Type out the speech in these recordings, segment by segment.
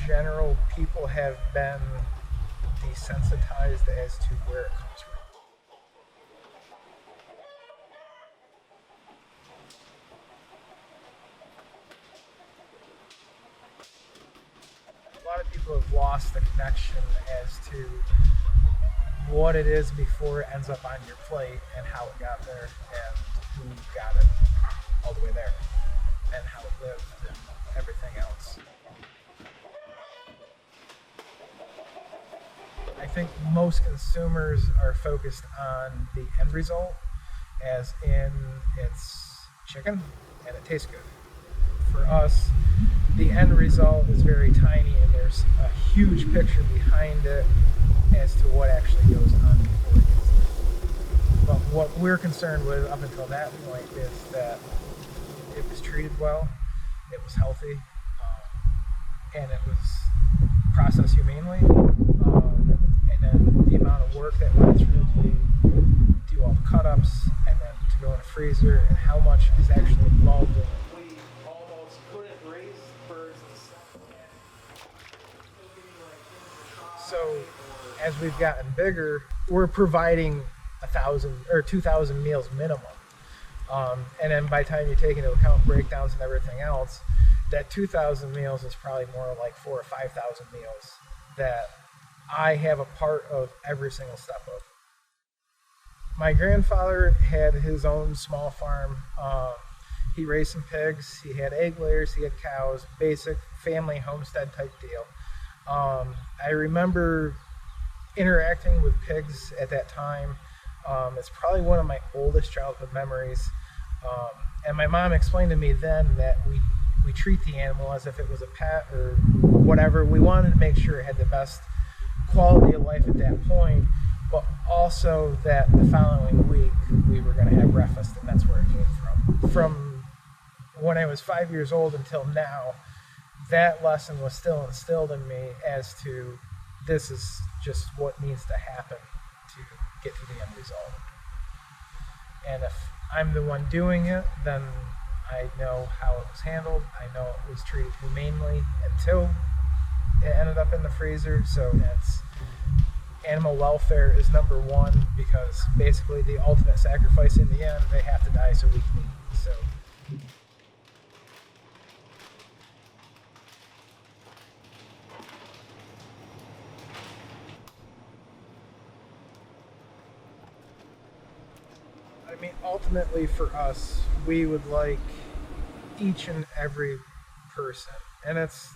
general, people have been desensitized as to where it comes from. A lot of people have lost the connection as to what it is before it ends up on your plate and how it got there and who got it all the way there and how it lived and everything else. I think most consumers are focused on the end result, as in it's chicken and it tastes good. For us, the end result is very tiny and there's a huge picture behind it as to what actually goes on before it gets there. But what we're concerned with up until that point is that it was treated well, it was healthy, and it was processed humanely. And then the amount of work that went through to do all the cut-ups and then to go in a freezer and how much is actually involved in it. We almost couldn't raise birds and stuff. So as we've gotten bigger, we're providing 1,000 or 2,000 meals minimum. And then by the time you take into account breakdowns and everything else, that 2,000 meals is probably more like 4,000 or 5,000 meals that I have a part of every single step of. My grandfather had his own small farm. He raised some pigs, he had egg layers, he had cows, basic family homestead type deal. I remember interacting with pigs at that time. It's probably one of my oldest childhood memories. And my mom explained to me then that we treat the animal as if it was a pet or whatever. We wanted to make sure it had the best quality of life at that point, but also that the following week we were going to have breakfast, and that's where it came from. From when I was 5 years old until now, that lesson was still instilled in me as to this is just what needs to happen to get to the end result. And if I'm the one doing it, then I know how it was handled. I know it was treated humanely until it ended up in the freezer. So that's animal welfare is number one, because basically the ultimate sacrifice in the end, they have to die so we can eat. So I mean, ultimately for us, we would like each and every person, and it's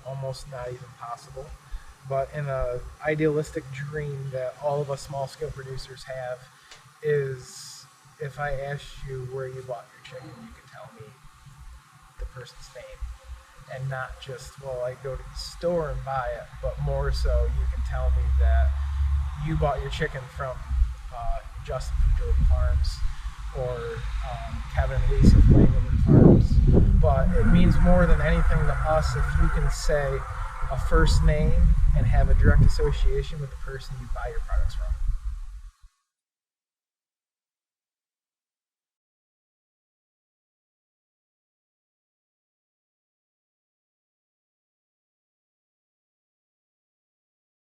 almost not even possible, but in a idealistic dream that all of us small scale producers have is, if I asked you where you bought your chicken, you could tell me the person's name, and not just, well, I go to the store and buy it, but more so you can tell me that you bought your chicken from Justin from Jordan Farms, or Kevin and Lisa from Langlewood Farms. But it means more than anything to us if you can say a first name and have a direct association with the person you buy your products from.